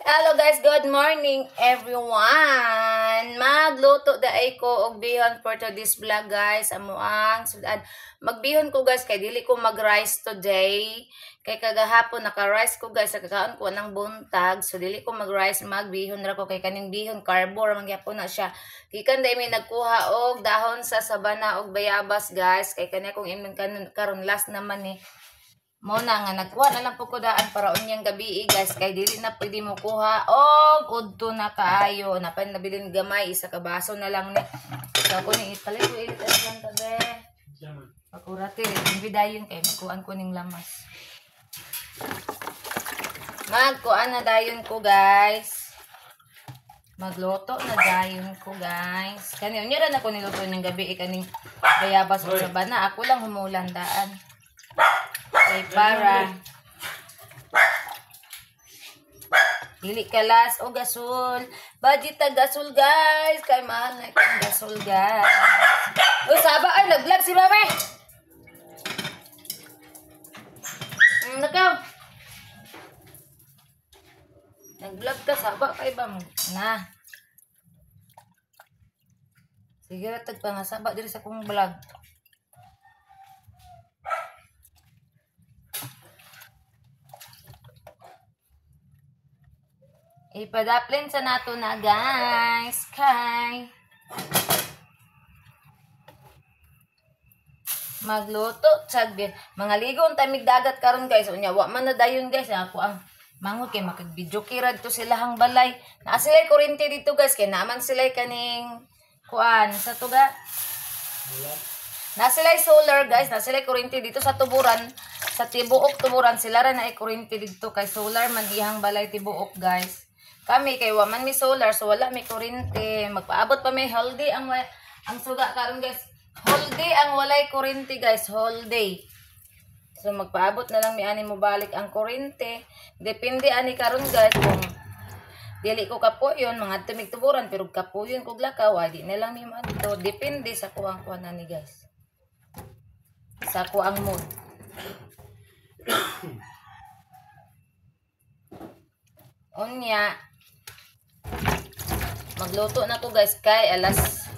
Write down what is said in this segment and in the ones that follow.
Hello guys, good morning everyone. Magluto daay ko og bihon for today's vlog guys. Amuang sudan. Magbihon ko guys kay dili ko mag-rice today. Kay kagahapon naka-rice ko guys sa kakaon ko ng buntag. So dili ko mag-rice, magbihon ra ko kay kaning bihon carbo ra man gyapon na siya. Gikan day may nagkuha og dahon sa sabana og bayabas guys. Kay kanya kong imong karon last naman ni mo na nga nagkuha na lang po ko daan para unyang gabi guys kay dili na pwede mo kuha og udto na kaayo na pan nabilin gamay isa ka baso na lang ni so ko ni ipalit ko ilit ang tabe pakurati rin bidayon kay magkuan ko ning lamas magkuan na dayon ko guys magluto na dayon ko guys kani unya ra na ko niluto ning gabi kaning bayabas sa bana ako lang humulan daan ay para dili kalas o gasol budget ta gasol guys kay mahal na itong gasol guys uy saba ay naglag si mami nakaw naglag ka saba kay ba mo na sige ra tag pangasaba diri sa kong vlog. Ipadaplin sa nato na guys. Kay magluto sagbi. Mga ligong tamig dagat karon guys. Unya wa man na dayon guys. Ako ang mangod kay makag-video kirad to sila hang balay. Naa sila kuryente dito guys kay naman sila kaning kuan sa tuga. Na sila solar guys. Na sila kuryente dito sa tuburan. Sa tibuok tuburan sila ra na ay kuryente dito kay solar man ihang balay tibuok guys. Kami kay waman mi solar so wala mi kuryente. Magpaabot pa may holiday ang suga karon guys. Holiday ang walay kuryente guys, holiday. So magpaabot na lang mi ani mo balik ang kuryente. Depende ani karon guys kung dili ko kapuyon mga tumig tuburan pero kapuyon kog lakaw ay di na lang mi madto. Depende sa kuang kuan ni guys. Sa kuang mood. Unya magluto na ko guys kay alas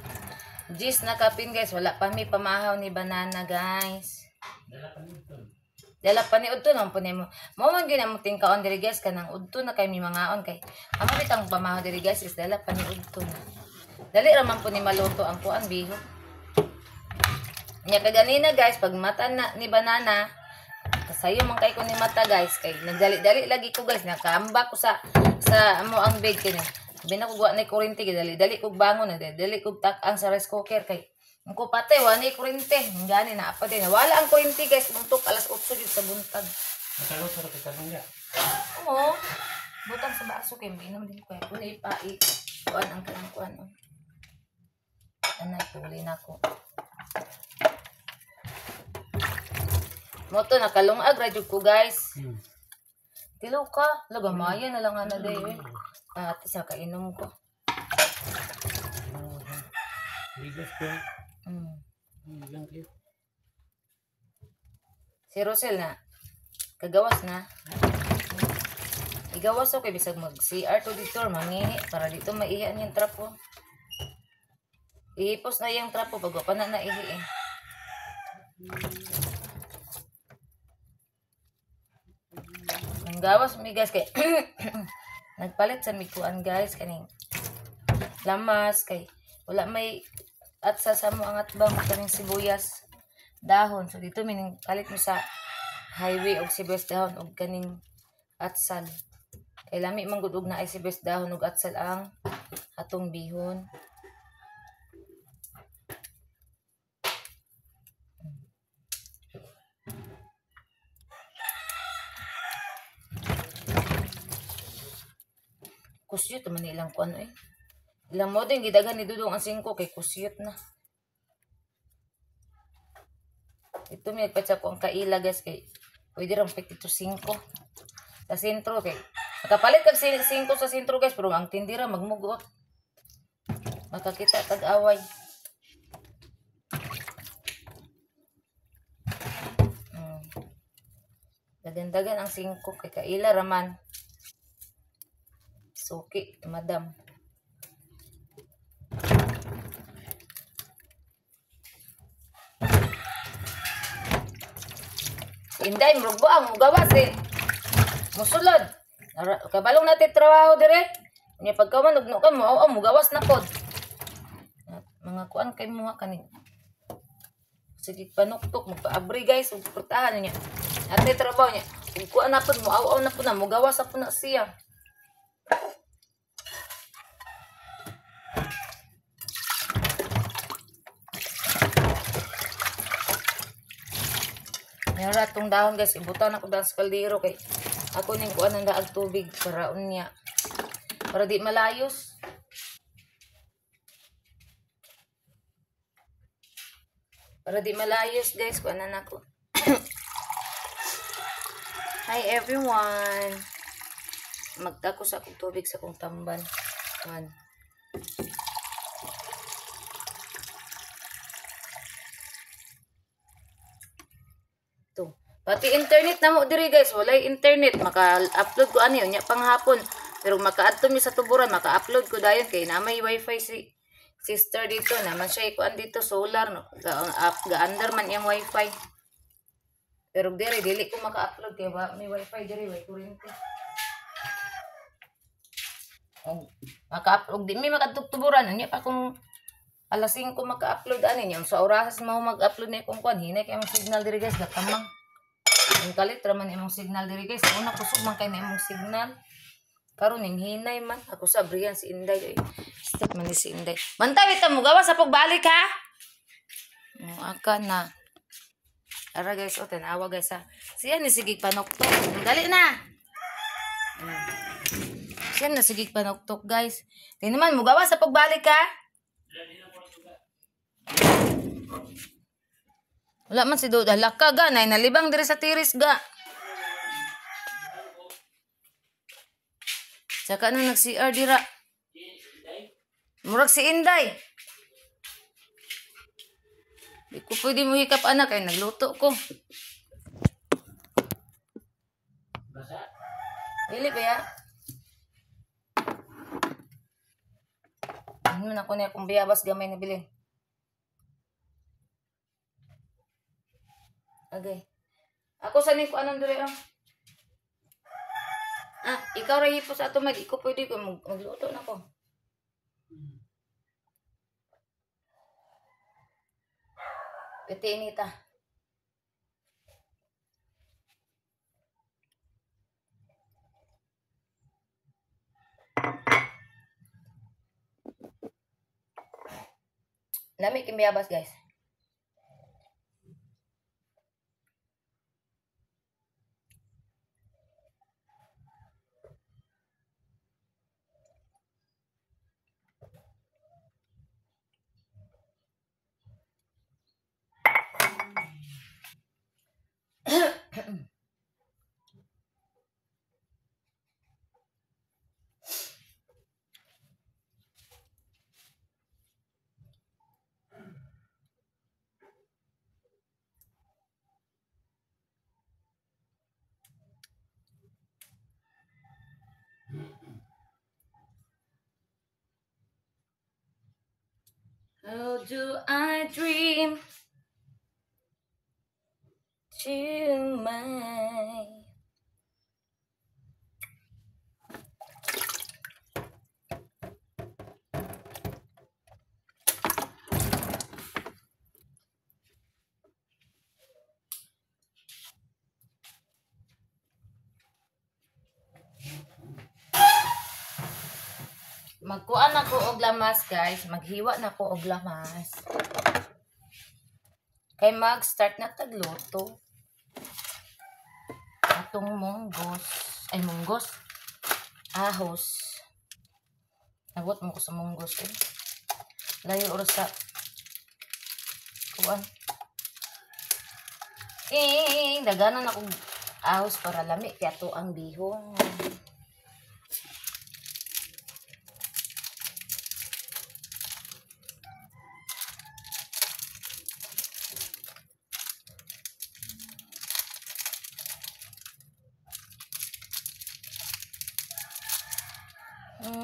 10 na kapin guys wala pa mi pamahaw ni banana guys dala pa ni udto nang po nimo mo man gyud mo tingkaon diri guys kanang udto na kay mi mangaon kay amo bitang pamahaw diri guys is dala pa ni udto na dali ra man po ni maluto ang kuan bihon nya kaganina guys pag mata na ni banana sayo man kay ko ni mata guys kay nagdali-dali lagi ko guys nakaamba ko sa amo ang bed kini binakugwa na kuryente dali-dali kog bangon na dali kog tak-ang sa rice cooker kay ko patay wa na kuryente ngani na apa din wala ang kuryente guys buntok alas 8 jud sa buntag matalo sa katanong oo butang sa baso kay minom din ko kun ipai kuan ang kanang kuan anay puli nako moto nakalungag ra jud ko guys tilaw ka lagamaya na lang ana day at isa kainom ko. Ligas ko. Si Rosel na. Kagawas na. Igawas ko kay bisag mag-CR to dito. Mangihi para dito maihian yung trapo. Ihipos na yung trapo pag pa na naihi eh. Ang gawas mi guys kay nagpalit sa mikuan guys kaning lamas kay wala may at sa mo ang atbang kaning sibuyas dahon so dito mining palit mo sa highway og sibuyas dahon og kaning atsal kay lami man gud og na ay sibuyas dahon og atsal ang atong bihon kusyot man ilang kuan eh. Ilang mo din gidagan ni Dudong ang 5 kay kusyot na. Ito may patsa ko ang kaila guys kay pwede ram pek ito 5 sa sentro kay nakapalit kag 5 sa sentro guys pero ang tindira magmugot. Makakita tag-away. Dagan-dagan ang 5 kay kaila raman. suki, madam. Inday, murugbo ang mugawas eh. Musulod. Kabalong natin trabaho dire. Nya pagkaman ugno ka mo, mugawas na pod. Mga kuan kay mo kanin. Sige panuktok magpaabri guys, ug portahan niya. Ate trabaho niya. Ug kuan na pod mo aw na pod na mugawas na pod na siya. Yara tong dahon guys, ibutan ako dahon sa kaldero kay ako ning kuan ang daag tubig para unya. Para di malayos. Para di malayos guys, kuanan ako. Hi everyone. Magtako sa akong tubig sa akong tamban. Kuan. To. Pati internet na mo diri guys, walay internet, maka-upload ko ano yun, nya panghapon. Pero maka-adto mi sa tuburan, maka-upload ko dayon kay na may wifi si sister dito naman siya ikuan dito solar no. Ga-under man iyang wifi. Pero diri dili ko maka-upload kay may wifi diri way kuryente. Maka-upload di mi makatutuburan nya pa kung alas 5 maka-upload ani nya sa orasas mao mag-upload ni kung kuan hinay kay ang signal diri guys gatamang. Ang kalit raman imong signal diri guys. Una kusog man kay na imong signal. Karon ning hinay man ako sa Brian si Inday. Step man ni si Inday. Mantawi ta mo gawa sa pagbalik ha. Aka na. Ara guys, o tanawa guys ha. Siya ni sigig panoktok. Dali na. Siya na sigig panoktok guys. Di naman mo gawa sa pagbalik ha. Wala man si Doda. Laka ga. Nalibang diri sa tiris ga. Saka na nag-CR dira. Murag si Inday. Di ko pwede mo hikap anak ay nagluto ko. Dili ba ya? Ano na ko niya kung biyabas gamay na bilin. Okay. Ako sanin ko anong diri ah. Ikaw ra hipos ato mag iko pwede ko magluto na ko. Piti inita. Lami kimiyabas guys. How do I dream to my magkuan ako og lamas guys, maghiwa na ko og lamas. Kay mag-start na tagluto. Atong munggos, ahos. Nagot mo ko sa munggos eh. Layo oras sa kuan. Daganan ako ahos para lami kaya to ang bihong. Unya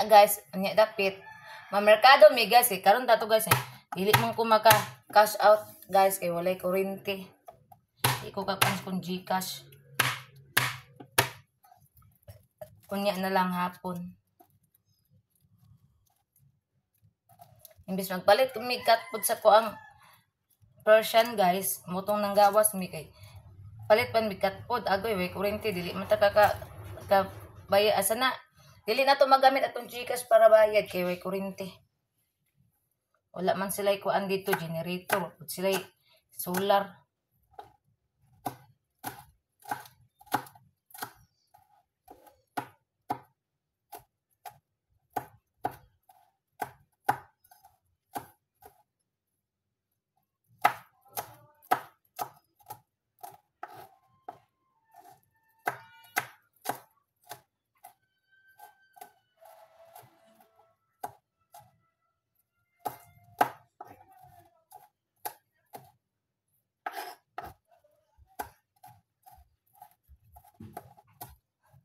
guys, unya dapit. Mamerkado mi guys karon tato guys dili man ko maka cash out guys kay walay kuryente. Di ko kakans kung Gcash. Kunya na lang hapon. Imbis magpalit kung may katpod sa ko ang Persian guys, mutong nang gawas mi kay palit pan mi katpod agoy way kuryente dili man ta ka bayad asa na. Dili na to magamit atong Gcash para bayad kay way kuryente. Wala man sila kuan dito generator, sila solar.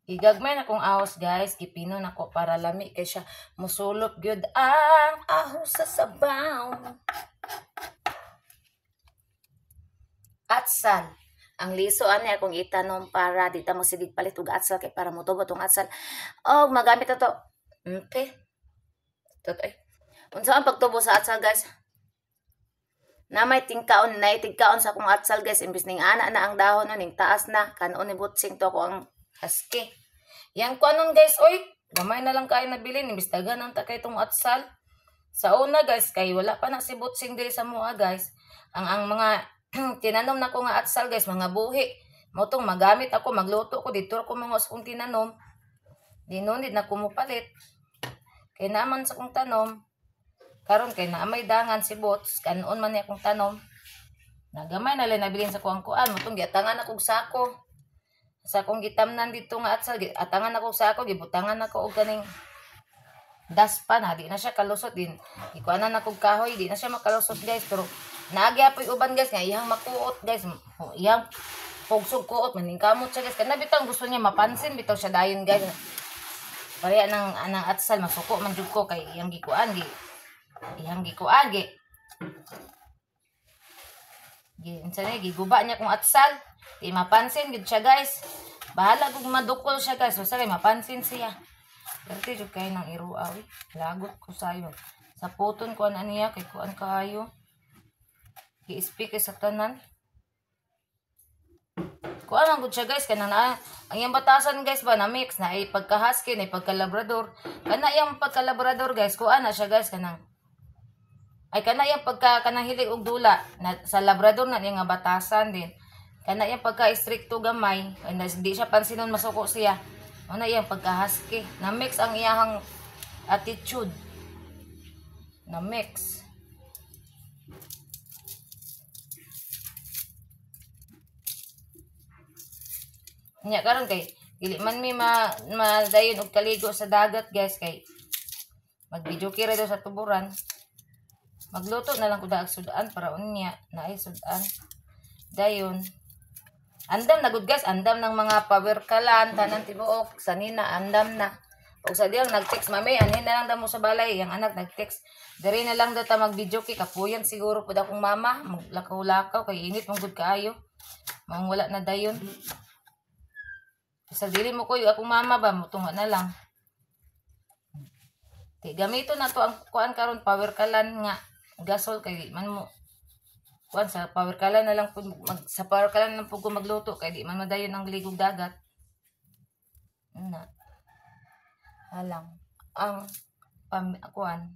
Igagmay na kong ahos guys, gipino na ko para lami kay siya musulop gyud ang ahos sa sabaw. Atsal. Ang liso ani akong itanom para dita mo sigig palit og atsal kay para motubo tong atsal. Og magamit na to. Okay. Totoy. Unsa ang pagtubo sa atsal guys? Na may tingkaon sa akong atsal guys imbis ning ana na ang dahon na ning taas na kanon ni butsing to ko ang haske. Yang kuanon guys, oy, gamay na lang kayo nabilin, imbis dagan ang takay itong atsal. Sa una guys, kay wala pa na si butsing diri sa mua guys. Ang mga tinanom na ko nga atsal guys, mga buhi. Motong magamit ako, magluto ko dito ko mga kung tinanom. Dinunid na kumupalit. Kay naman sa kong tanom, karon kay naamay dangan si bots, kanon man niya akong tanom. Nagamay na lang nabilin sa kuang kuan, motong giatangan akong sako. Sa akong gitamnan dito nga atsal, atangan ako sa ako, gibutangan ako og kaning daspan ha, di na siya kalusot din. Ikuanan ako kahoy, di na siya makalusot guys. Pero naagyapoy uban guys, nga iyang makuot guys, iyang pugsog kuot, maningkamot siya guys. Kana bitang gusto niya mapansin, bitaw siya dayon guys. Pareha ng atsal, masuko man jud ko kay iyang gikuan, giguba niya kung atsal. Di mapansin gid siya guys. Bahala kung madukol siya guys. Basta kay mapansin siya. Dati jud kay nang iruaw. Lagot ko sayo. Sa puton ko ana niya kay kuan kaayo. Gi-speak sa tanan. Kuan ang gud siya guys kanang ang iyang batasan guys ba na mix na ay pagka-husky na pagka-labrador. Kana iyang pagka-labrador guys kuan na siya guys kanang ay kana iyang kanang hilig og dula na sa labrador na niya nga batasan din. Kana iyang pagka-stricto gamay, hindi siya pansinon masuko siya. Ano iyang pagka-husky. Na-mix ang iyang attitude. Na-mix. Nya karon kay dili man mi madayon og kaligo sa dagat guys kay mag-video kira daw sa tuburan. Magluto na lang ko daag sudan para unya naay sudan. Dayon andam na good guys, andam ng mga power kalan, tanan tibuok, sanina andam na. Og sa diyang nag-text mami, anhin na lang daw mo sa balay, yung anak nag-text. Dari na lang daw ta mag-video kay kapuyan siguro pud akong mama, maglakaw-lakaw kay init mong good kaayo. Mang wala na dayon. Sa dili mo ko yung akong mama ba, mutunga na lang. Di gamito na to ang kuan karon power kalan nga gasol kay man mo kuan sa power kalan na lang po sa power kalan na lang po ko magluto kay di man madayon ang ligog dagat na halang ang kuan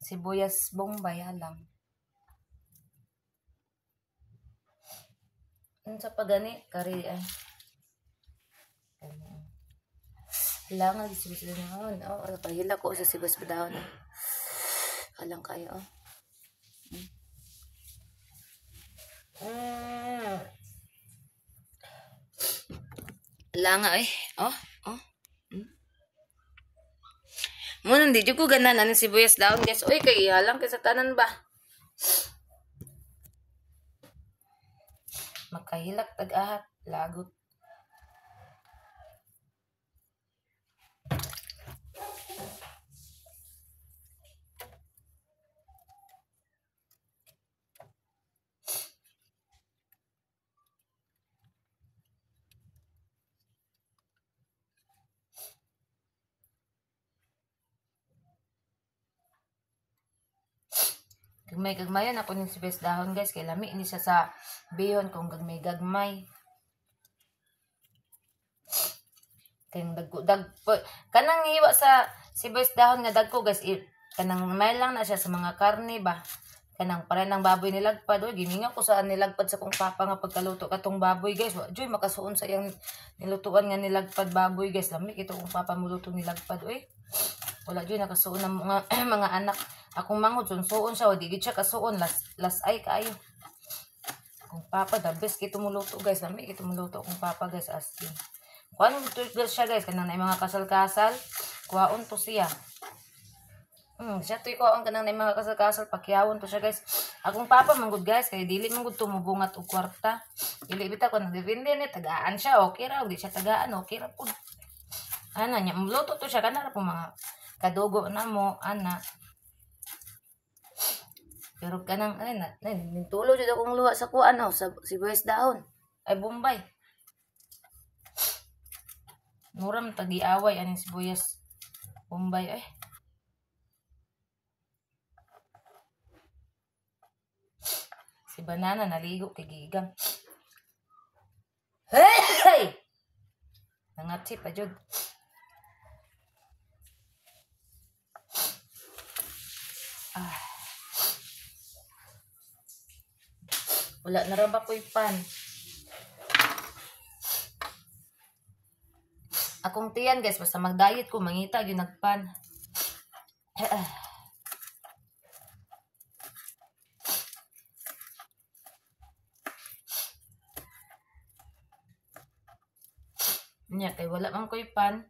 sibuyas bombay halang sa pagani kari ay halang sibuyas dahon pahila ko sa sibuyas dahon halang kayo Langa eh. Oh, oh. Muna, hindi ko gana na sibuyas daon guys. Uy, kay ihalang kay sa tanan ba? Makahilak tag-ahat. Lagot. Gagmay-gagmayan ako ng sibuyas dahon guys. Kay lami ni siya sa bihon kung gagmay-gagmay. Kayang kanang hiwa sa sibuyas dahon nga dagko guys. Kanang may lang na siya sa mga karne ba. Kanang para ng baboy nilagpad. Oy, giminga ko saan nilagpad sa kong papa nga pagkaluto katong baboy guys. Joy, makasuon sa iyang nilutuan nga nilagpad baboy guys. Lami ito kong papa muluto nilagpad. Oy, wala joy nakasuon ng mga mga anak. Akong mangod suon siya. O di gid siya kasuon. Las ay kaayo. Kung papa, the best kito muluto guys. Lami kito muluto kung papa guys. As in. Kuhaan mo guys siya guys. Kanang na mga kasal-kasal. Kuhaon to siya. Siya to ikuhaan kanang na mga kasal-kasal. Pakyawon to siya guys. Akong papa manggod guys. Kaya dili manggod tumubungat o kwarta. Dili bita ko nagdepende ni. Tagaan siya. Okay ra. Hindi siya tagaan. Okay ra po. Ana niya. Muluto to siya. Kanara po mga kadugo na mo. Ana. Pero kanang ay na nintulo jud akong luha sa kuan sa sibuyas dahon. Ay Bombay. Muram tagi-away aning sibuyas Bombay ay. Si banana naligo kay gigang. Hey! Nangatsi pa jud. Wala na ra ba ko'y pan? Akong tiyan guys, basta mag-diet ko, mangita yun nagpan. Nya, kay wala man ko'y pan.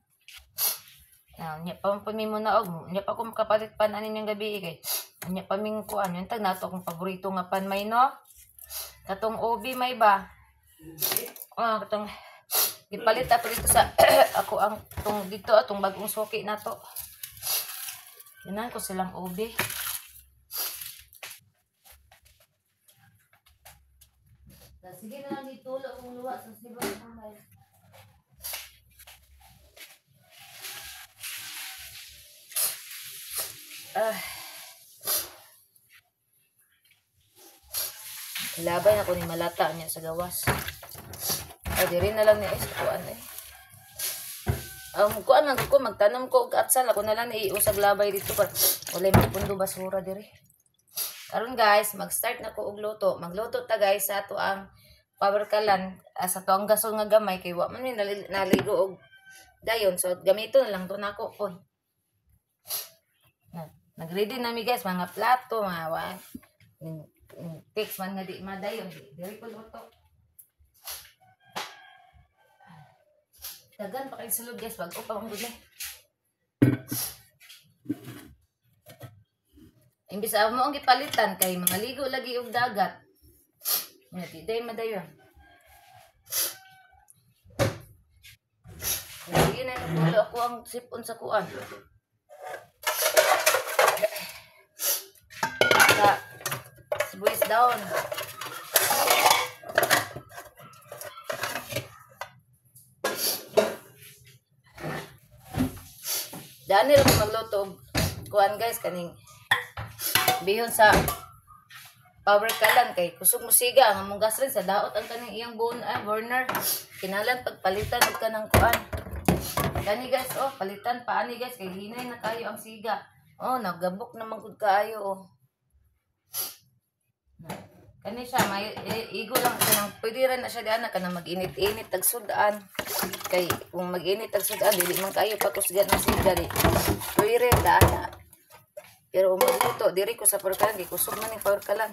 Nya pa man mo na og, nya pa ko makapalit pan anin yung gabi kay. Nya pa ming kuan, yung tag nato akong paborito nga pan may no. Katong obi may ba? Katong gipalit ato dito sa ako ang tong dito atong bagong suki nato. Kinan ko silang obi. Sige na lang ditulo kung luwa sa sibuyas mamay. Ilabay ako ni malata niya sa gawas. Ay, di rin na lang niya sa kuan eh. Kuan man ko, magtanom ko og atsal. Ako na lang iusag labay dito. Wala may pundo basura diri. Karon guys, mag-start na ko og luto. Magluto ta guys sa ato ang power kalan. Sa to ang gasol nga gamay. Kay wa man ni naligo og dayon. So, gamito na lang to na ako. Nag-ready na mi guys. Mga plato, mga fix man nga di madayon. Diri ko luto. Dagan pa kayo sulod guys. Bago pa kong gulay. Imbis mo ang gipalitan kay mga ligo lagi og dagat. Di day madayon. Lagi na napulo ako ang sipon sa kuan. Sa sibuyas dahon. Dani rin magluto kuan guys kaning bihon sa power kalan kay kusog mo siga ang mong gas rin sa daot ang kaning iyang burner kinalan pagpalitan og kanang kuan kani guys palitan pa ani guys kay hinay na kayo ang siga naggabok na magud kaayo kani siya may igo lang kanang pwede rin na siya diana kanang mag-init-init tag sudan kay kung mag-init tag sudan dili man kayo pakusgan na siga di pwede rin daana. Pero magluto, diri ko sa power kalan, kusog man yung power kalan.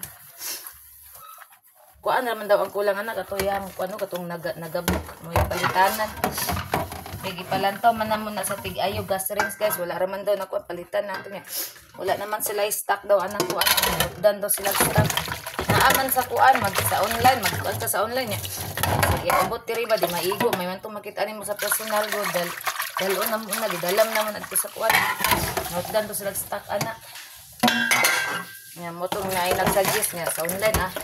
kuan naman daw ang kulang anak ato yang ano katong nagabok mo yung palitanan. Kaya gipalantaw man namon na sa tig-ayo gas rings guys. Wala raman daw na kuan palitan nato niya. Wala naman sila stock daw anang kuan. Dan daw sila stock. Naaman sa kuan mag sa online magkuan sa online niya. Sige abot diri ba di maigo may man to makita nimo sa personal go dalo na muna gidalam naman adto sa kuan. Dan daw sila stock anak. Nga mo tong nga nagsuggest nga sa online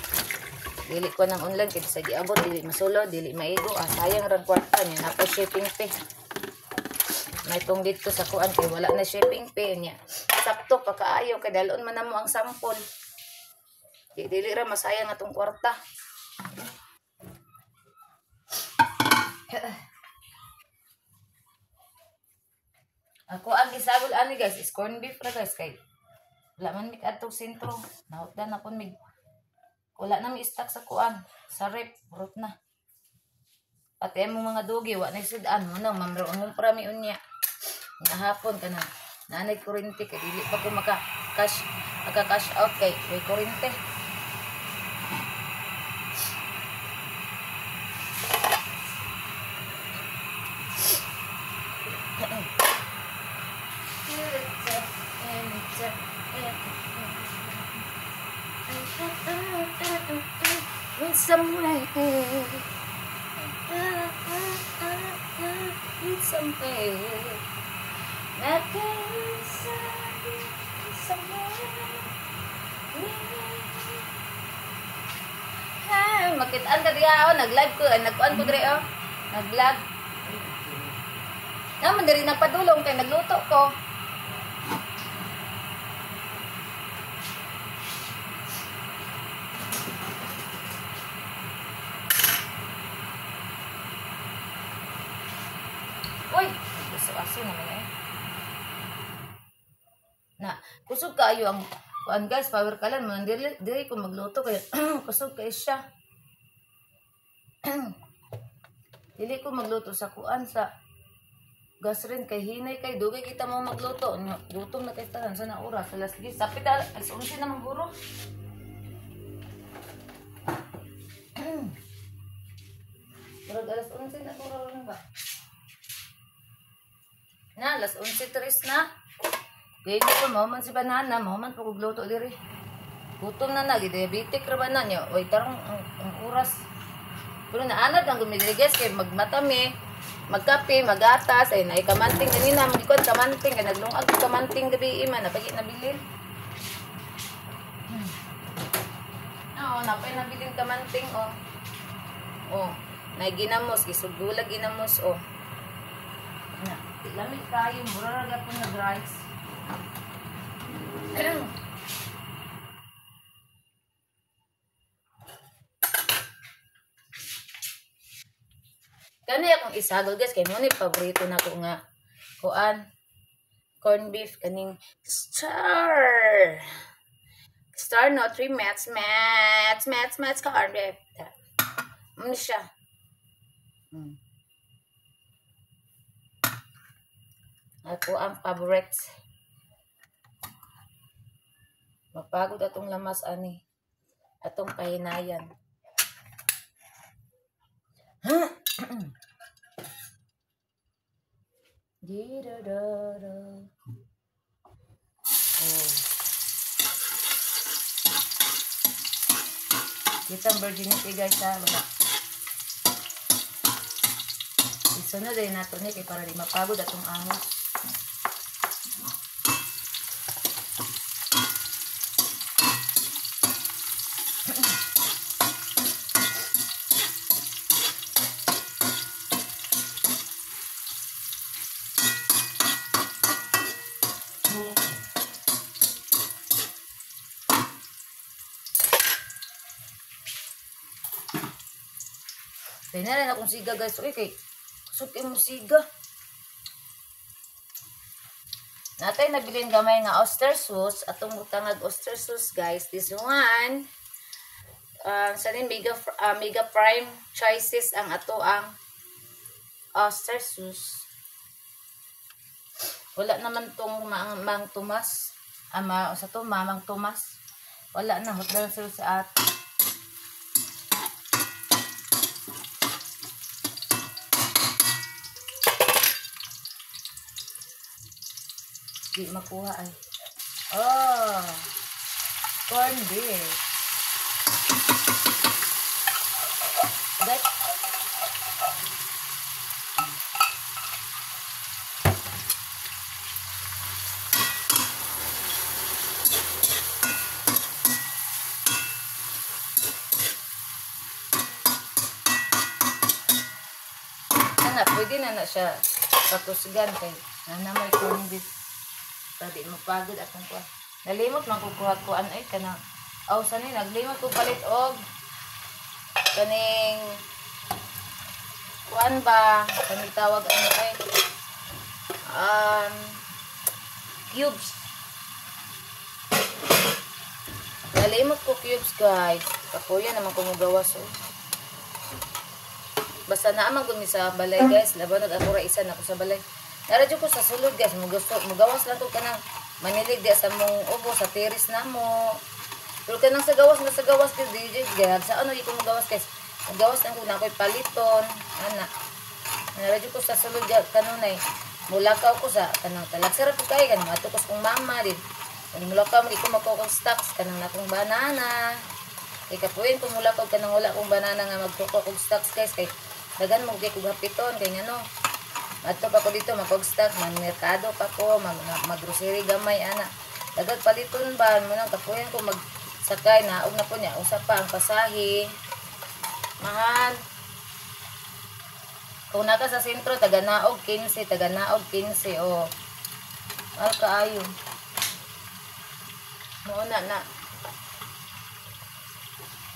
dili ko ng online kay sa giabot dili masulo dili maigo sayang ra kwarta niya napo shipping fee may tong dito sa kuan kay wala na shipping fee niya sakto pa kaayo kay dalon man namo ang sample dili ra masayang atong kwarta. Ako ang gisagol ani guys is corn beef ra guys kay wala man mig atong sentro nautdan ako mig wala na may stock sa kuan sa rep burot na pati mo mga dugi wa na sidaan mo nang mamroon mo prami unya nga hapon kana nanay kurente kay dili pa ko maka cash out kay kurente. Somewhere makitaan ka diya nag-live ko nag-on ko dire nag-vlog naman diri nagpadulong kay nagluto ko. Uy! Aso naman na, kusog kayo ang kuan guys, power kalan mo. Dili ko magluto kaya kusog kayo siya. Dili ko magluto sa kuan sa gas rin kay hinay kay dugay kita mo magluto. Gutom na kay tanan sa na oras. Alas 10. Sapit alas 11 na mangguro. Pero alas 11 na guro lang ba? Na, alas 11:03 na. Kaya ko, mahuman si banana, mahuman po kugluto diri. Gutom na diabetic ra ba na niya? Oy, tarong ang oras. Pero naanad ang gumidiri guys, kaya magmatami, magkape, magatas, ay naikamanting ganina, magikod kamanting, kaya naglungag kamanting gabi ima, napagi nabilin. Oo, napay nabilin kamanting, naiginamos, gisugulag ginamos, na, lamig kayo, mura raga po nag-rice. Kani akong isagol guys, kay mo ni paborito na ko nga kuan corn beef kaning star no 3 mats corn beef. Ano siya? Ako ang favorite. Mapagod atong lamas ani. Atong pahinayan. Kita ang virginity guys ha. Wala. Isunod ay nato ni kay para di mapagod atong amos. Kaya na rin akong siga guys. Okay, kay kusog kayo mo siga. Natay nabilin gamay nga oyster sauce. Atong butangag oyster sauce guys. This one. Sa rin mega prime choices ang ato ang oyster sauce. Wala naman tong Mang Tomas. Sa to Mamang Tomas. Wala na. Hot na sila sa at. di makuha ay. Oh, corned beef. Guys, pwede na siya patusgan kay may corned beef. Tadi mapagod at ang kuha. Nalimot man kukuha-kuhaan ay kanang sani naglimot ko palit og kaning kuan ba kanang tawag ano kay cubes. Nalimot ko cubes guys. Kapuya naman ko magawas oh. Basta naamang gumi sa balay guys, labanod ako ra isa na ko sa balay. Naradyo ko sa sulod guys, mugawas lang ko kanang manilig di sa mong ubo sa tiris na mo. Pero kanang sa gawas guys, DJ guys, sa ano iko mugawas guys. Mugawas lang ko na ako'y paliton, ana. Naradyo ko sa sulod kanunay. Mulakaw ko sa kanang talagsarap ko kay kanang matukos kong mama din. Kung mulakaw mo iko makokong stocks kanang nakong banana. Kay kapuin ko mulakaw kanang wala kong banana nga magkokong stocks guys kay dagan mo kay kog hapiton kay ngano. Adto pa ko dito magkog-stock, man-merkado pa ko, mag-grocery gamay ana. Dagag paliton ba mo nang kapuyan ko magsakay naog na po niya usa pa ang pasahe. Mahal. Kung naka sa sentro taga naog 15, oh. Mahal kaayo. Mo na.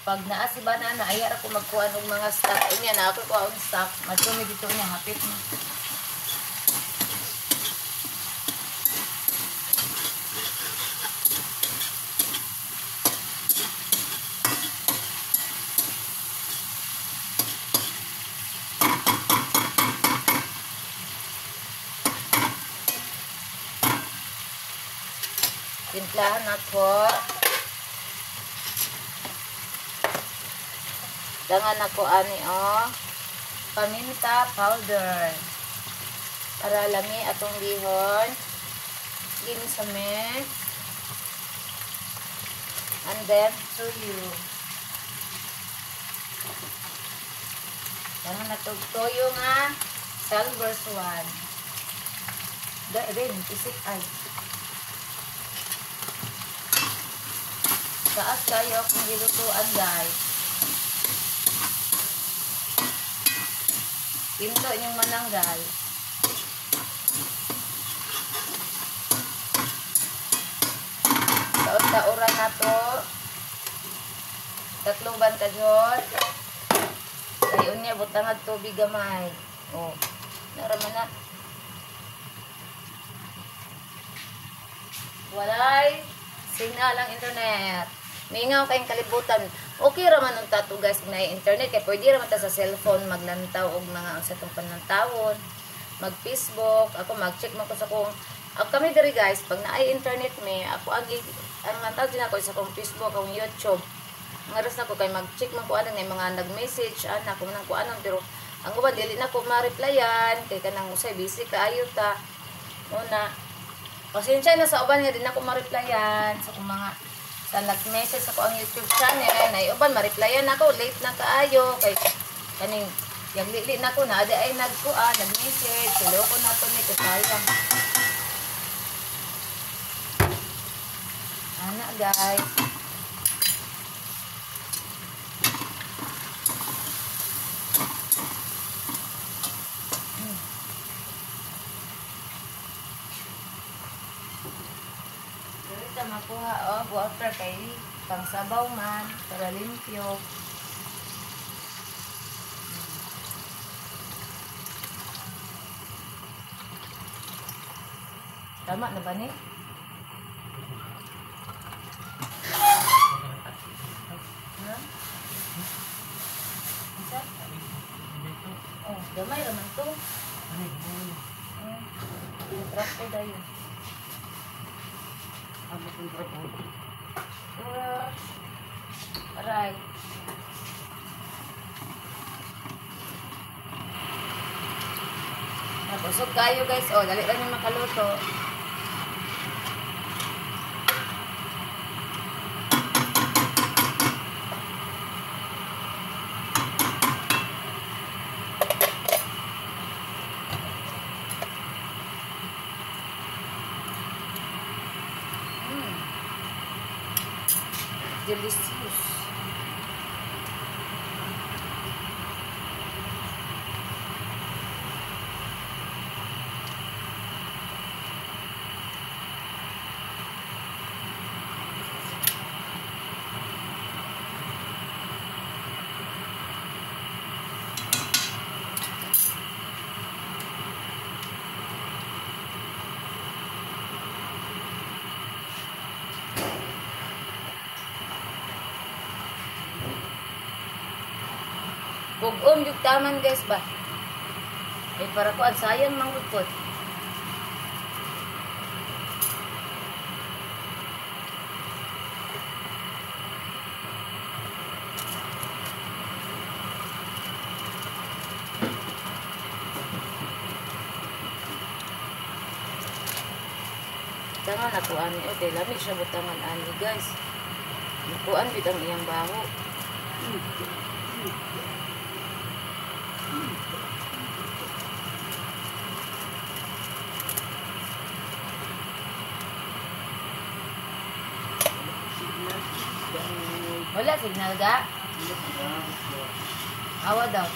Pag naa si banana, ayar ako magkuha ng mga stock. Inya na ako kuha ng stock. Matumi dito niya, hapit mo. Timplahan ako. Dangan ako ani paminta powder para lami atong bihon. Gini sa mix. And then toyo. Dangan na toyo nga silver swan. Rin, isip ay. Taas kayo kung gilutuan guys. Pinto yung mananggal. Taon-taoran na to. Tatlong banta dyan. Ayun niya, butangad tubig gamay. Oh, naraman na. Walay signal ang internet. Mingaw kayong kalibutan. Okay raman ang tato guys na internet kay pwede raman ta sa cellphone maglantaw og mga sa tong panlantawon, mag Facebook, ako mag-check man ko sa kung kami diri guys pag naay internet me ako agi ang lantaw din ako sa kong Facebook, akong YouTube. Ngaras na ko kay mag-check man ko ano nga mga nag-message ana ko nang ko anong pero ang uban dili na ko ma-replyan kay kanang usay busy kaayo ta. Una pasensya na sa uban nga din ako ma-replyan sa kung mga sa nag-message ako ang YouTube channel na uban ma-replyan ako late na kaayo kay kaning yaglili na ko na ada ay nag-message silo ko na to ni sayang ana guys makuha water kay pang sabaw man para limpyo. Tama na ba ni? Ha? Isa? Oh, gamay naman to. Trap ko dayo. Alright. Nabusog kayo guys. Oh, dali lang yung makaluto. delicious. Bugom yung taman guys ba? Eh para ko ang sayang mangudpot. Tangan ako ani ote lamig siya butangan ani guys. Nakuan bit ang iyang baho. Wala signal ga? Awa daw.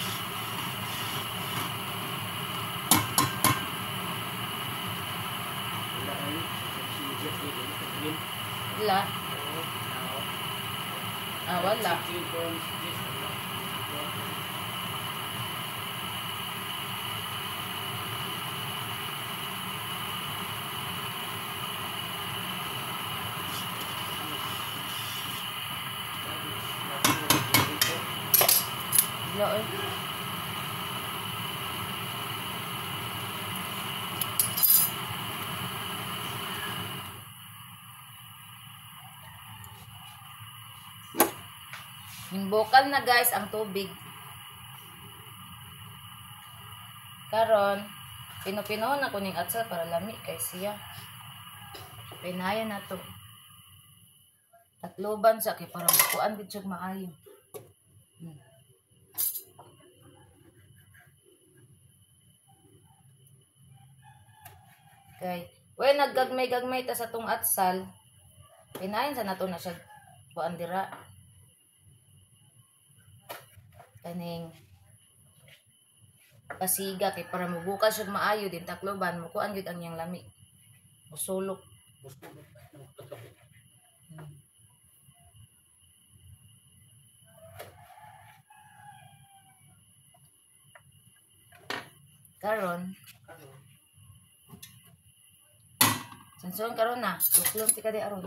Wala. Wala. Wala eh. Nimbokal na guys ang tubig. Karon, pinupinoon ako ning atsal para lami kay siya. Pinayan na to. Tatloban sa kay para makuan gid siya maayo. Okay. When naggagmay-gagmay ta sa tong atsal, pinayan sa nato na siya kuan dira. Kaning pasiga kay para mabukas siya maayo din takloban mo kuan gyud ang iyang lami. Usulok. Karon sanson karon na, tuklong ti ka di aron.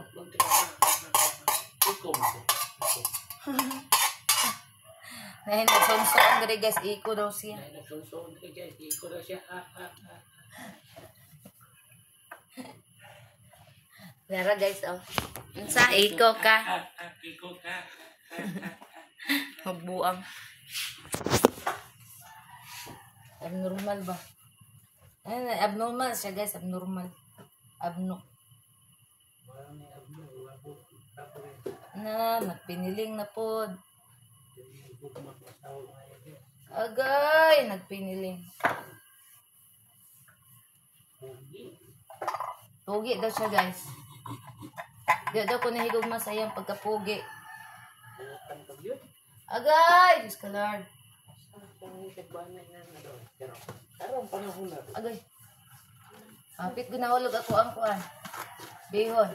Nahin nagsonson diri guys, iko daw siya. Lara guys, oh. Unsa iko ka? Iko ka. Magbuang. Abnormal ba? Ay, abnormal siya guys, abnormal. Nagpiniling na pod. Agay, nagpiniling. Pugi daw siya guys. Di daw ko nahigugma sa iyang pagkapugi. Agay, Diyos ka Lord. Agay. Kapit ko nahulog ako ang kuan. Bihon.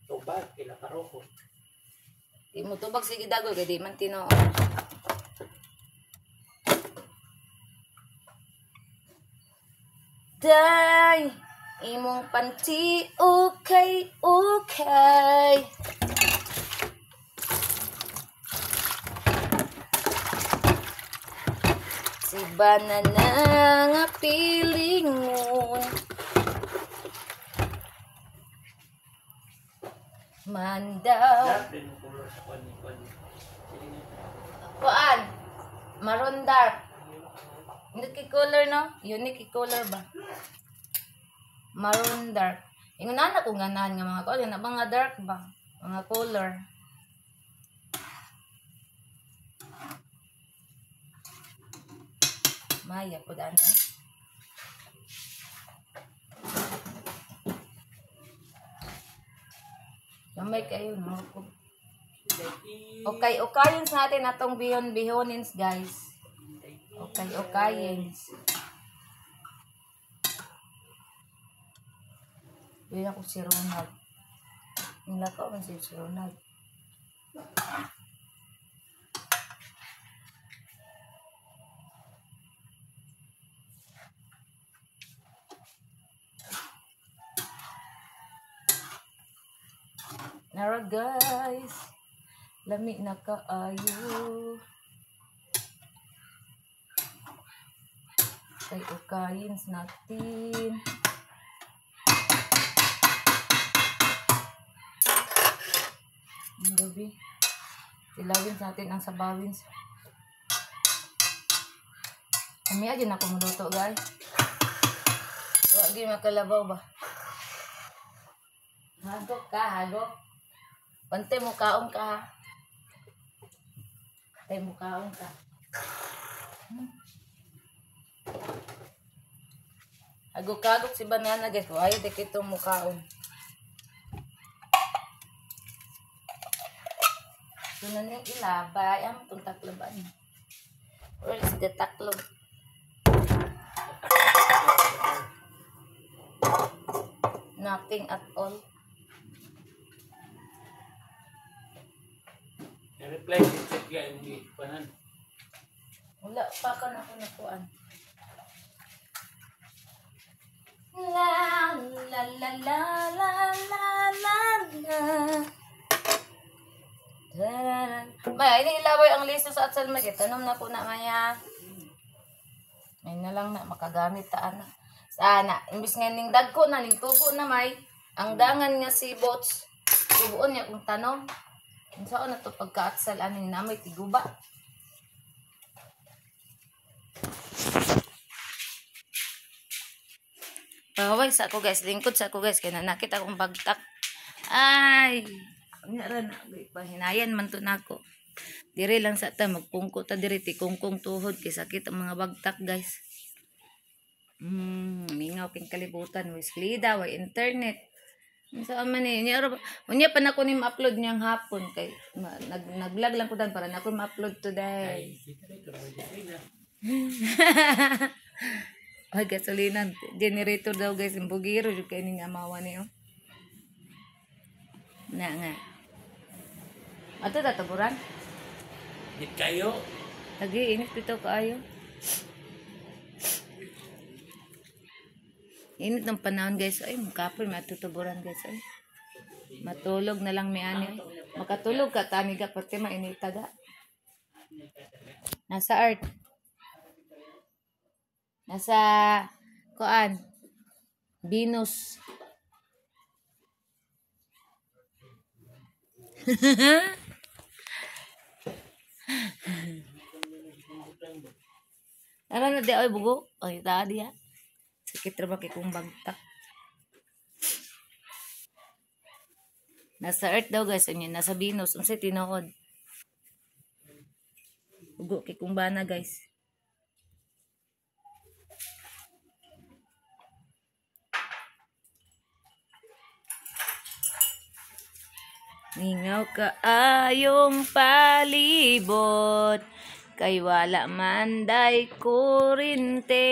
Tubag, kila paroko. Di mo tubag sige dagol kay di man tinoon. Day, imong panty okay. Si banana nga pilingon. Mandaw. Kuan? Maroon dark. Unique color no? Unique color ba? Maroon dark. Ingon na ko ganahan nga mga color na mga dark ba? Mga color. Maya po daan. Gamay kayo, no? Okay, okayin sa natin atong bihonins, guys. Okay, okayin. Yun ako si Ronald. Nilakaw man si Ronald. Nara guys, lami na kaayo. Kay ukayin natin. Ang gabi. Silawin natin ang sabawin. Kami aja na kumuloto guys. Wag di makalabaw ba? Hagok ka, hagok. Pante mo kaon ka ha. Pante mo kaon ka. Hagok-hagok si banana guys. Ayaw di kitong mukaon. Ito na yung ilabay. Ang itong takloban. Where is the taklob? Nothing at all. reply si check yan hindi panan. Wala pa ka na ako nakuan. La la la la la la la la. Maya, ini ilaway ang listo sa atsal mag. Tanong na po na maya. May na lang na makagamit taan na. Sana, imbis nga ning dagko na, ning tubo na may, ang dangan nga si bots, tubuon niya kung tanong. Saan na to pagkaatsal, ano na may tiguba. Paway sa ako guys, lingkod sa ako guys, kaya nakita akong bagtak. Ay, nga na, pahinayan man to na ako. Dire lang sa ta, magpungko ta dire, tikungkong tuhod, kaya sakit ang mga bagtak guys. Mingaw king kalibutan, way slida, way internet. Saan man eh, unya pa na ko ni ma-upload niyang hapon, kay naglag lang ko dan para na ko ma-upload today. Ay, gasolina, generator daw guys, yung bugiro, yung kayo nga amawa niyo. Na nga. Ato tataburan? Di kayo. Lagi, init dito kaayo. Init ng panahon guys, ay makapal, matutuburan guys, ay. Matulog na lang may ani. Makatulog ka, tani ka, pati mainita ga. Nasa art. Nasa, kuan, Venus. Ano na di ay bugo? Ay, tadi ya. Sakit ra ba kay kung bagtak. Nasa Earth daw guys, ano nasa Venus, unsay tinuod. Bugo kay kung bana guys. Ningaw ka ayong palibot, kay wala man day kurinte,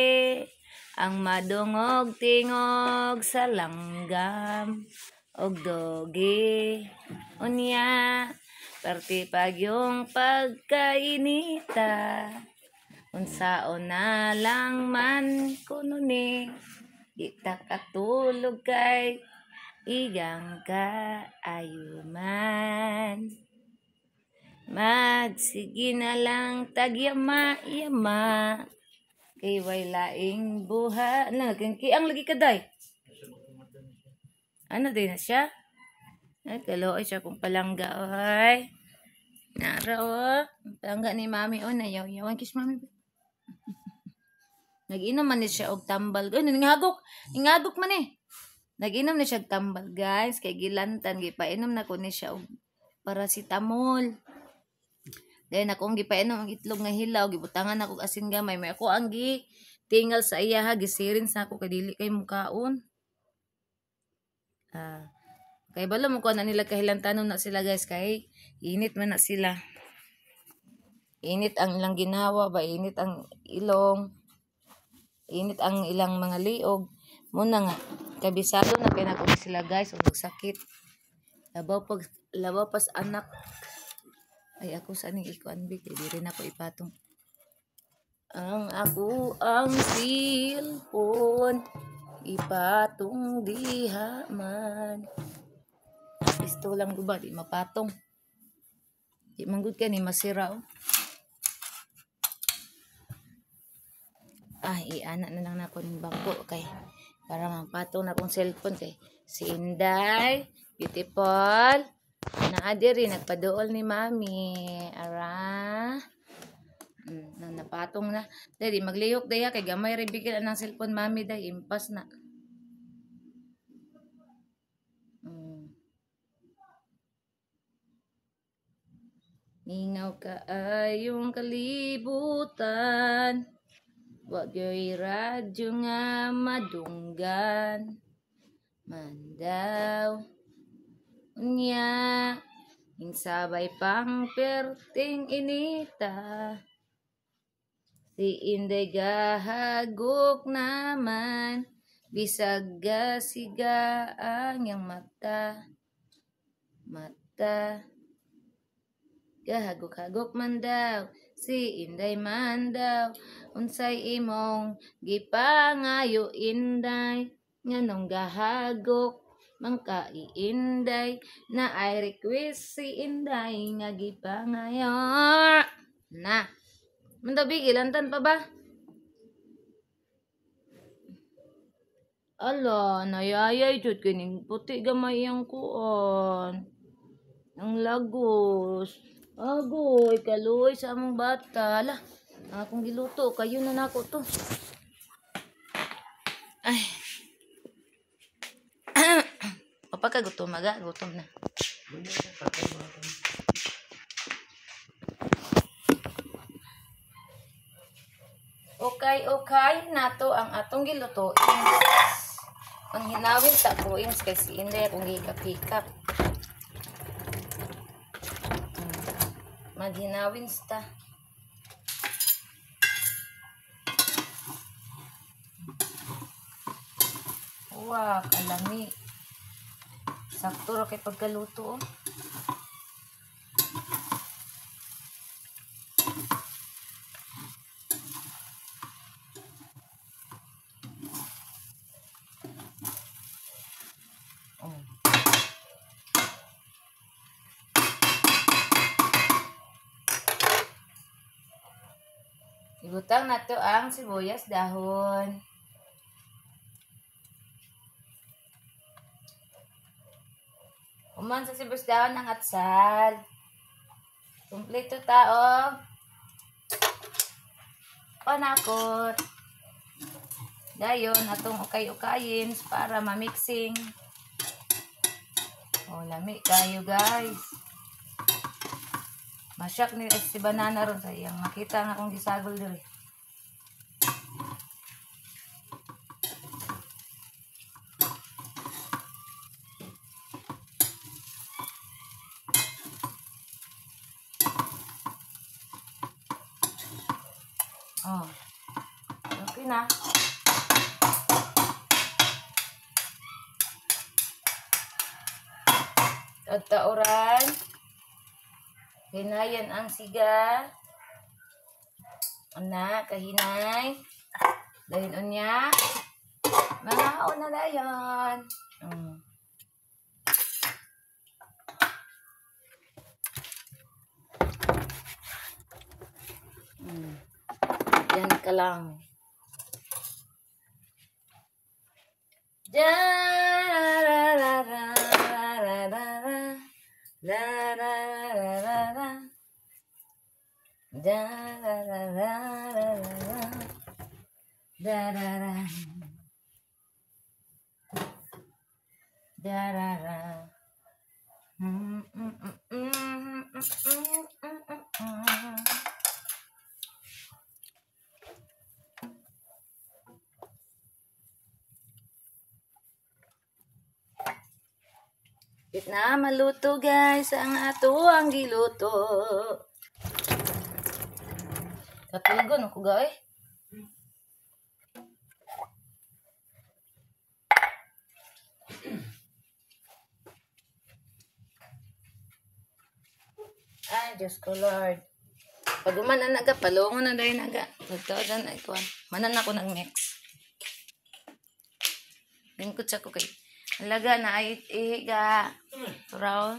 ang madungog tingog sa langgam, og dogi, unya, perti pag yung pagkainita, unsaon na lang man kuno ni, kita katulog kay, igang ka ayuman. Magsige na lang tagyama-yama. Kay way laing buha. Ang lagi kaday. Ano din na siya? Ay, kaloy siya kung palangga. Oy. Nara o. Palangga ni mami. O, nayaw-yawan. Kiss mami. Nag-inom man ni siya og tambal. Ay, ningagok man eh. Nag-inom na siya tambal, guys. Kay gilantan, gipainom na ko ni siya og paracetamol. Dahil akong gipainom ang itlog nga hilaw, gibutangan ako asin gamay. May ako ang tinggal sa iya ha, gisirin sa ako, kadili kay mukaon. Kay bala mo ko na nila kahilantanon na sila guys kay init man na sila. Init ang ilang ginawa ba, init ang ilong, init ang ilang mga liog. Muna nga, kabisado na kay na sila guys, ug sakit. Labaw pas anak. Ay ako sa ning ikuan big, di rin ako ipatong. Ang cellphone ipatong diha man. Isto lang ba di mapatong. Di manggod ka ni masira oh. Iana na lang na ko ng bangko kay para mapatong na kong cellphone kay si Inday, beautiful. Naa diri nagpaduol ni Mami. Ara. Napatong na. Dali maglihok daya kay gamay ra bigyan ang cellphone Mami day impas na. Ningaw ka ayong kalibutan. Wag yo'y radyo nga madunggan. Mandaw. Unya. Hinsabay pang perting inita. Si Inday gahagok naman. Bisag gasiga ang yang mata. Gahagok-hagok man daw, si Inday man daw, unsay imong gipangayo Inday, nganong gahagok, mangka Inday, na ay request si Inday, nga gipangayo. Na, manda bigilantan pa ba? Ala, nayayay jud kining puti gamay ang kuon. Ang lagos. Agoy, kaluoy sa among bata. Ala, akong giluto. Kayo na nako to. Ay. Papa ka gutom, maga. Gutom na. Okay. Nato ang atong giluto. Ang hinawin sa kuins kasi hindi akong hikap-hikap. Maghinawin sta. Wow, kalami. Sakto ra kay pagkaluto oh. Ibutang na to ang sibuyas dahon. Uman sa sibuyas dahon ng atsal. Kumpleto tao. Panakot. Dayon atong ukay-ukayin para mamixing. Oh, lami kayo guys. Masyak ni si banana ron sa iyang makita nga akong gisagol diri. Oh. Okay na. Tauran. Hinayan ang siga. Ana, kahinay. Dahil unya. Mga na dayon. Yan ka lang. Malapit na maluto guys ang ato ang giluto. Katulgon ako guys. Ay, Diyos ko Lord. Pag umanan naga, palungon na dahil naga. Tagtawagan na ito. Manan ako ng mix. Lingkod siya ko kay. Alaga na ay ihiga. Turaw.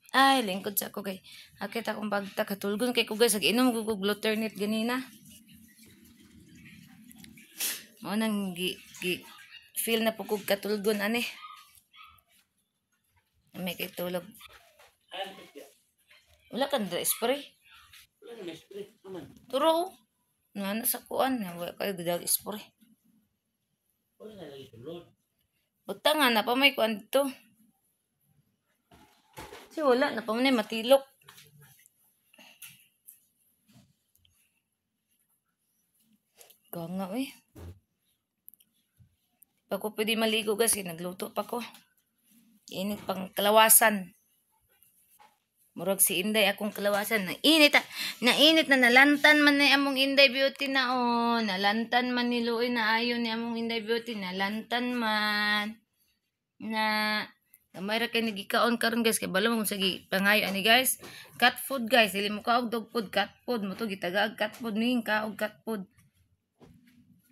Ay, lingkod siya ko kay. Akit akong bagta katulgon kay ko guys. Ag-inom ko gluternit ganina. O nang feel na po kong katulgon ani. May kay tulog. Wala ka na spray. Wala na spray. Aman. Turo. Nana sa kuan. Wala kayo gudal spray. Wala na lagi tulog. Butang nga na pa may kuan dito. Kasi wala na pa man matilok. Ganga eh. Pag ko pwede maligo kasi nagluto pa ko. Init pang kalawasan. Murag si Inday akong kalawasan. Nainit na nalantan man ni among Inday Beauty na o. Nalantan man ni Luoy na ayon ni among Inday Beauty. Nalantan man. Na mayra kay nagikaon karon guys. Kay bala mo sagi pangayo ani guys. Cat food guys. Dili mo kaog dog food. Cat food. Mo to gitagaag cat food. Ning kaog cat food.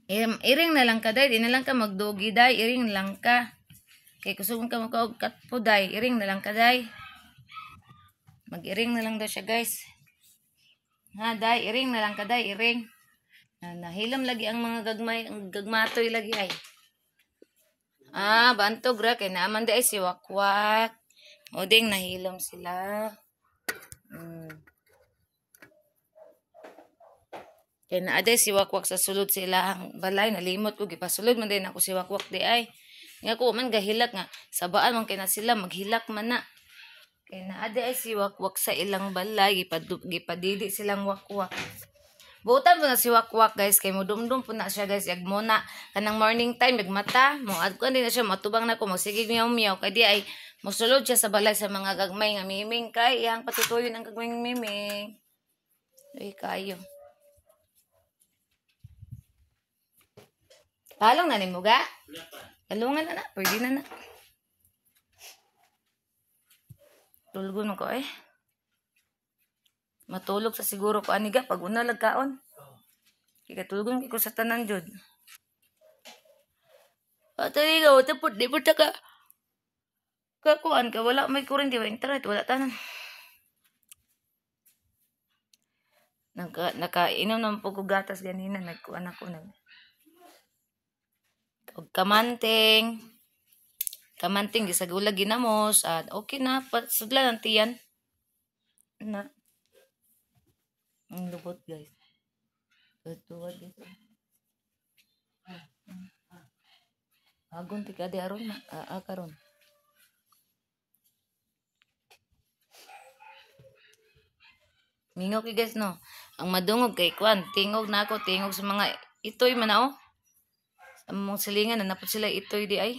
Iring na lang ka day. Di na lang ka magdogi day. Iring na lang ka. Kay kusugon ka makaog cat food day. Iring na lang ka day. Mag-iring na lang daw siya guys. Ha, day, iring na lang ka day, iring. Nahilam lagi ang mga gagmay, ang gagmatoy lagi ay. Bantog ra, kay naaman day si Wakwak. O ding, nahilam sila. Kaya naaday si Wakwak sa sulod sila ang balay, nalimot ko, gipasulod man din ako si Wakwak di ay. Nga ko man gahilak nga, sabaan man kay na sila, maghilak man na. Kaya naade ay si Wakwak sa ilang balay. Gipadidi silang Wakwak. Butan po na si Wakwak guys. Kay mudumdum po na siya guys. Yag muna. Kanang morning time. Yagmata. Muad ko din na siya. Matubang na ko. Magsigig miyaw-miyaw. Kaya di ay musulod siya sa balay sa mga gagmay nga miming. Kay iyang patutuyo ng gagmay nga miming. Ay kayo. Palong na ni mo ga? Kalungan na na. Pwede na na. Tulgon ko eh. Matulog sa siguro ko aniga pag una lagkaon. Kaya tulgon ko sa tanan jud. Atay ka tapos di po ka. Kakuan ka wala may kuryente wa internet wala tanan. Nakainom naman po ko gatas ganina nagkuan ako nag. Og kamanting gisagula ginamos at okay na pasudla ng tiyan na ang lubot guys tuwad dito agon tika di aron na karon mingok guys no ang madungog kay kwan tingog na ako tingog sa mga itoy man na sa mong silingan na napot sila itoy di ay.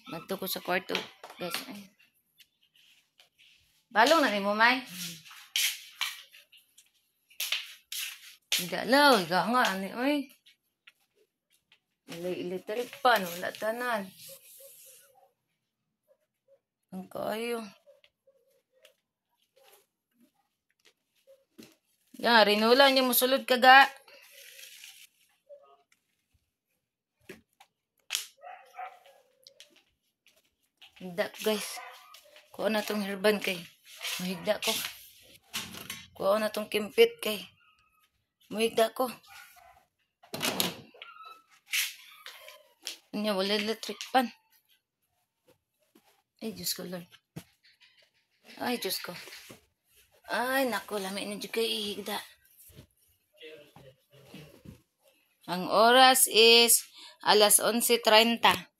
Magto ko sa kwarto. Guys, ay. Balong na ni mo, May. Hindi alaw. Ika nga, ani, oy. Electric pan. Wala tanan. Ang kayo. Yan, rinula niya musulod ka ga. Higda ko guys. Kuha na tong herban kay. Mahigda ko. Kuha na tong kimpit kay. Mahigda ko. Anya wala electric pan. Ay Diyos ko Lord. Ay Diyos ko. Ay nako lami na dyan kay ihigda. Ang oras is alas 11:30.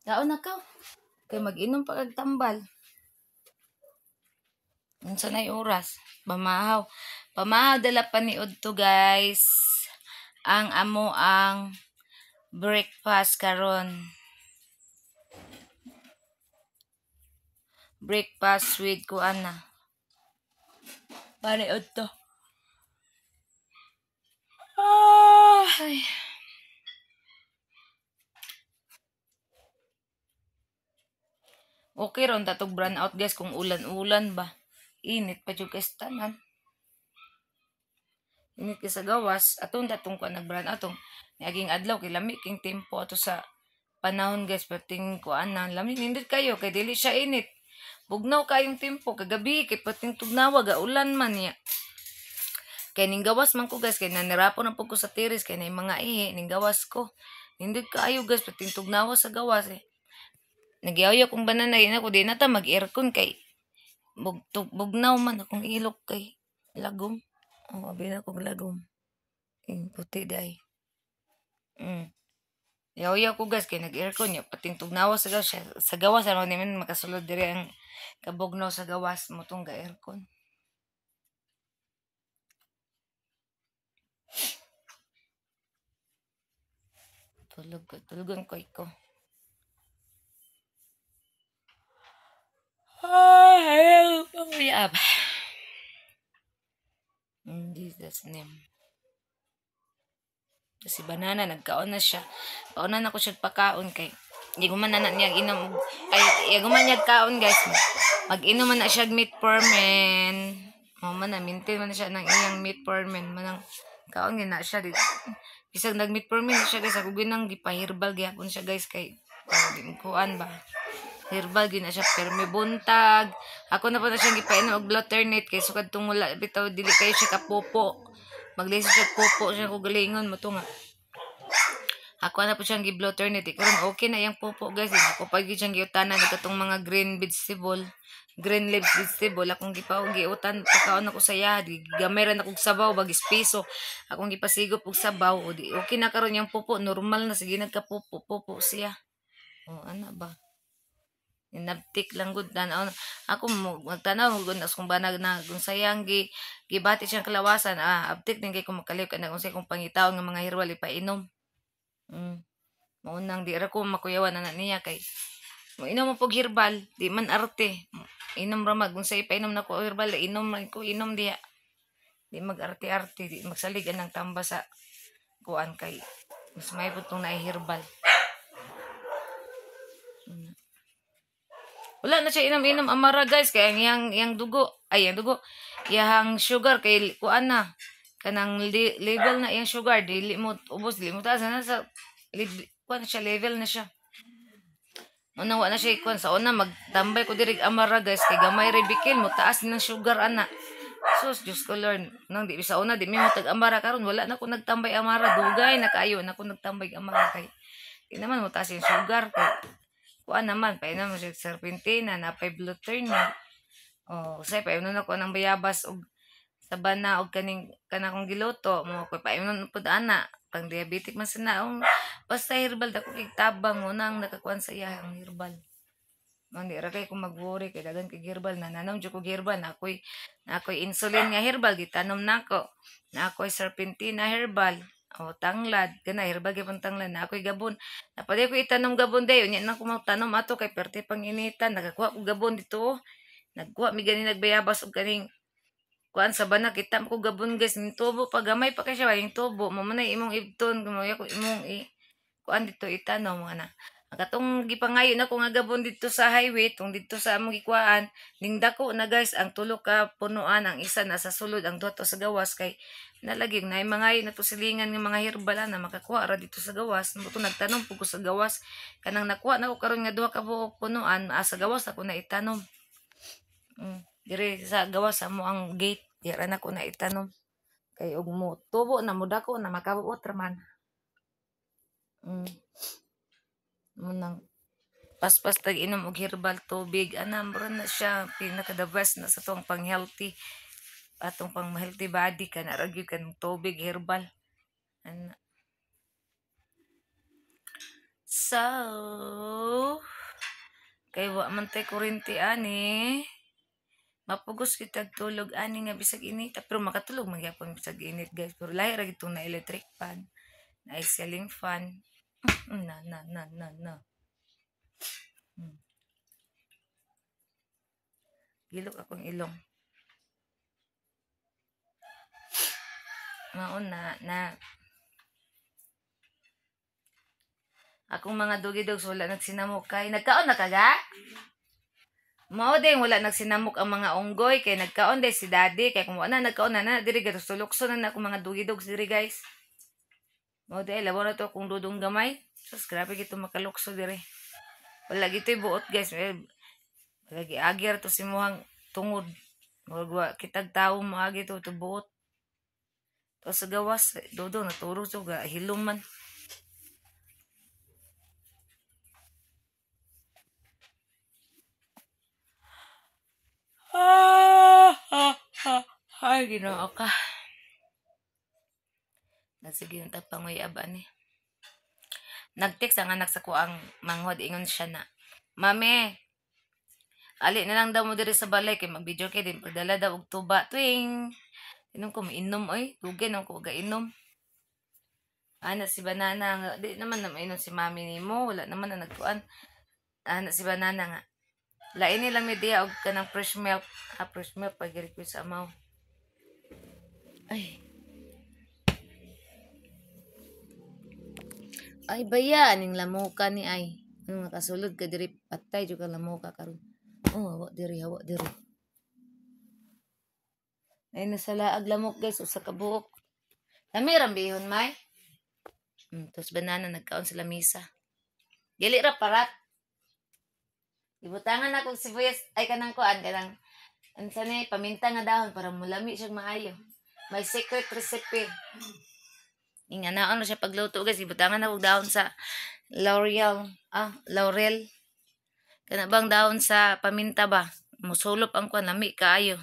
Daon na ka. Kay mag-inom pa kag tambal. Unsa na oras? Pamahaw. Pamahaw dala paniod to guys. ang amo ang breakfast karon. Breakfast with kuan na. Pare to. Ay. Okay ron tatog brown out guys kung ulan-ulan ba. Init pa jud kay tanan. Init kay sa gawas atong datong ko nag-brown out atong niaging adlaw kay lami king tempo ato sa panahon guys pating kuan na lami nindot kayo kay dili siya init. Bugnaw kayong tempo kagabi kay pating tugnawa ga ulan man niya. Kay ning gawas man ko guys kay nanirapo na pud ko sa tiris kay nay mga ihi ning gawas ko. Nindot kaayo guys pating tugnawa sa gawas eh. Nagyayo kong banana yun ako di na ta mag-aircon kay bugnaw man akong ilok kay lagom. Oh, abi na akong lagom. Puti day. Yaw-yaw ko guys kay nag-aircon ya pating tugnawa sa gawas sa gawas ano ni man makasulod diri ang kabugnaw sa gawas mo tong ga-aircon. Tulugan ko iko. Ay, panguyab. In Jesus name. Si banana nagkaon na siya. Paunan ako siya pakaon kay di ko man na niya inom ay guman niya kaon guys. Mag-inom man na siya metformin. Mama na maintain man na siya ng iyang metformin manang kaon gina siya di. Bisag nag-metformin siya guys ako ginang gipahirbal gyapon siya guys kay di kuan ba. Herbal gina siya perme buntag. Ako na pa na siya gipainom og Bloternate kay sukad tong wala bitaw dili kayo siya kapopo. Maglisi siya popo siya ko galingon mo to nga. Ako na po siyang gi-Bloternate karon okay na yang popo guys. Ako pa gyud siyang giutanan katong mga green vegetable, green leaves vegetable akong giutan pakaon ako sa iya di gamay ra akong sabaw bag espeso. Akong gipasigop og sabaw o di okay na karon yang popo normal na sige nagka-popo siya. O ana ba? Inabtik lang gud tanaw ako magtanaw gud as kung banag na kung sayang gibati siyang kalawasan abtik din kay ko makaliw kana kung say kung pangitaw nga mga herbal ipainom. Maunang di ra ko makuyawan na niya kay mo inom mo pog herbal di man arte. Inom ra mag kung say ipainom na ko herbal inom man ko inom diha. Di mag-arte-arte di magsaligan ng tamba sa kuan kay mas may putong na herbal. Wala na siya inom-inom amara guys kay yang dugo ay yang dugo yang sugar kay kuan na kanang level na yang sugar dili mo ubos dili mo taas na sa kuan siya level na siya. Una na siya kuan sa una magtambay ko diri amara guys kay gamay ra bikil mo taas ng sugar ana. Sus Diyos ko Lord nang di sa una di mi mo tag amara karon wala na ko nagtambay amara dugay na kaayo na ko nagtambay amara kay di naman mo taas yung sugar kay kuan naman painom mo siya serpentina na pay Bloternate. Say painom na ko ng bayabas og sabana og kanang kong giluto mo ko painom pud ana pang diabetic man sinaong basta herbal dako kay tabang mo nang nakakuan sa iya ang herbal. Mandi ra kay ko mag-worry kay dagan kay herbal na nanom jud ko herbal na ako'y insulin nga herbal gitanom nako. Na ako'y serpentina herbal. Tanglad kana herbal gyapon tanglad na ako'y gabon. Napaday ko itanom gabon day unya na ko magtanom ato kay perte panginitan nagakuha ko gabon dito. Nagkuha mi gani nagbayabas og kaning kuan sa bana kita ko gabon guys ning tubo pa gamay pa kay siya yung tubo mo man imong ibton kumoy ko imong kuan dito itanom nga na. Ang katong gipangayo na ko nga gabon dito sa highway tong dito sa among gikuan ning dako na guys ang tulo ka punuan ang isa na sa sulod ang duha to sa gawas kay nalaging na mangayo na to silingan nga mga herbal na makakuha ra dito sa gawas mo to nagtanom pug ko sa gawas kanang nakuha na ko karon nga duha ka buok punuan sa gawas ako na itanom. Dire sa gawas sa mo ang gate dira na ko na itanom kay og mo tubo na mo dako na makabuot ra man. Munang paspas tag inom og herbal tubig ana mura na siya pinaka the best na sa tong pang healthy atong pang healthy body kana ra gyud kan tubig herbal ana. So kay wa man tay kuryente ani Mapugos kita tulog ani nga bisag init pero makatulog magyapon bisag init guys pero lahi ra gitong na electric fan na ceiling fan na. Hmm. Gilok akong ilong. Maon na akong mga dugidog wala nagsinamok kay nagkaon na kaga. Mao din wala nagsinamok ang mga unggoy kay nagkaon din si daddy kay kung wala nagkaon na diri gatos sulukso na akong mga dugidog diri guys. Mao din labo na to kung dudong gamay. Sus grabe gito makalukso diri. Wala gito'y buot guys. Lagi agir to si muhang tungod. Magwa kitag tao maagi to buot. Tapos sa gawas, dodo naturo to ga hiluman. Ay, ginoo ka. Sige yung tapangoy aba ni. Nag-text ang anak sa kuang manghod ingon siya na. Mami, ali na lang daw mo diri sa balay kay mag-video kay din pagdala daw og tuba tuwing inom ko mainom oy, dugay nang ko gainom. Ana si banana nga di naman na mainom si mami nimo, wala naman na nagkuan. Ana si banana nga. Lain nila mi diha og kanang fresh milk. Fresh milk pag request sa amaw. Ay. Ay baya ning lamuka ni ay. Ano nga kasulod ka diri patay jud ka lamuka karon. Oh, hawa diri. Ay nasalaag lamok guys usa ka buok. Lami ram bihon may. Tapos banana nagkaon sila misa. Dili ra parat. Ibutangan akong sibuyas ay kanang kuan kanang ansa ni paminta nga dahon para mulami siya maayo. May secret recipe. Inganaon na siya pagluto guys. Ibutangan ako dahon sa laurel. Kana bang dahon sa paminta ba? Musulop ang kuan lami kaayo.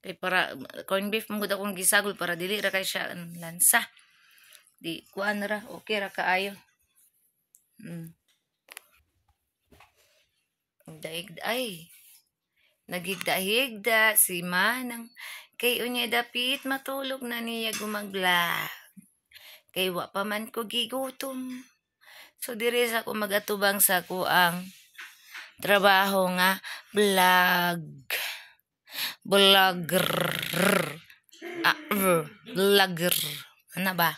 Kay para corn beef mo gud akong gisagol para dili ra kay siya lansa. Di kuan ra okay ra kaayo. Daig ay. Nagigda-higda si Manang. Kay unya dapit matulog na niya gumagla. Kay wa pa man ko gigutom. So diri sa ko magatubang sa kuang trabaho nga vlogger. Vlogger. Ana ba?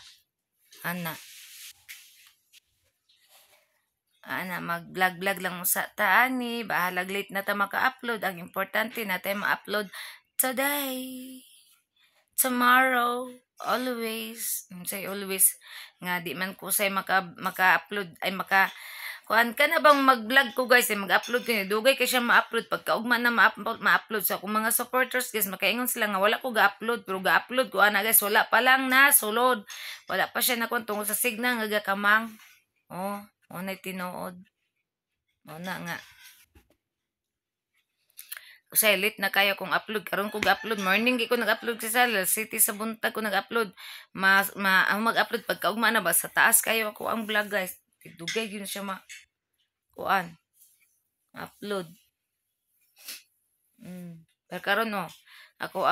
Ana mag-vlog lang sa taani. Bahalag late na ta maka-upload. Ang importante na tayo ma-upload today. Tomorrow. Always. Say always. Nga di man ko say maka-upload. Ay kuan ka na bang mag-vlog ko guys. Ay mag-upload ko. Dugay ka siya ma-upload. Pagkaugma na ma-upload. So kung mga supporters guys. Makaingon sila nga wala ko ga-upload. Pero ga-upload ko ana guys. Wala pa lang na. Sulod. Wala pa siya na tungkol sa signal. Nga kamang. Oh. Una tinuod. Una nga. Kasi late na kayo kung upload. Karon ko ga-upload. Morning ko nag-upload sa City sa buntag ko nag-upload. Ang mag-upload pagkaugma na ba sa taas kayo ako ang vlog guys. Dugay yun siya kuan. Upload. Pero karon no. Ako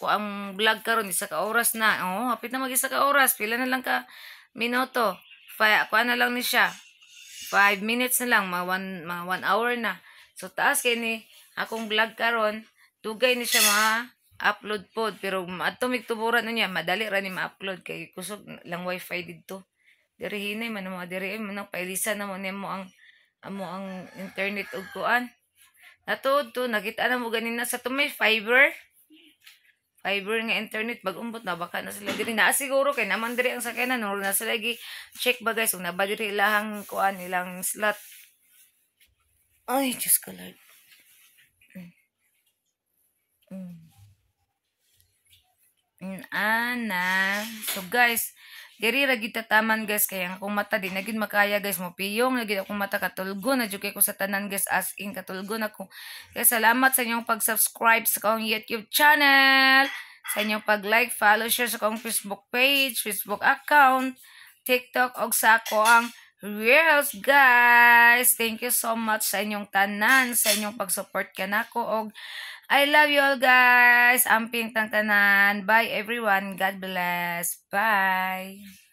ang vlog karon isa ka oras na. Oh, hapit na mag-isa ka oras. Pila na lang ka minuto. Kuan na lang ni siya. 5 minutes na lang, mga 1 hour na. So, taas kayo ni akong vlog karon dugay ni siya ma-upload po. Pero, atomig tuburan na niya, madali ra ni ma-upload. Kay kusog lang wifi dito. Diri hinay, man mo, diri manang pailisa na mo ang internet og kuan. Natuod to, nakita na mo ganina sa tumay fiber nga internet bagumbot na baka na sila diri na siguro kay naman diri ang sakyanan no na sila gi check ba guys kung naba diri ilahang kuan ilang slot. Ay Diyos ko Lord. Ana so guys diri ra gid taman guys kaya akong mata di na gid makaya guys mo piyong na gid akong mata katulgo na jud kay ko sa tanan guys as in katulgo na ko. Kaya salamat sa inyong pag-subscribe sa akong YouTube channel, sa inyong pag-like, follow, share sa akong Facebook page, Facebook account, TikTok og sa ako ang Yes, guys. Thank you so much sa inyong tanan, sa inyong pag-support kanako og I love you all, guys. Amping tang tanan. Bye everyone. God bless. Bye.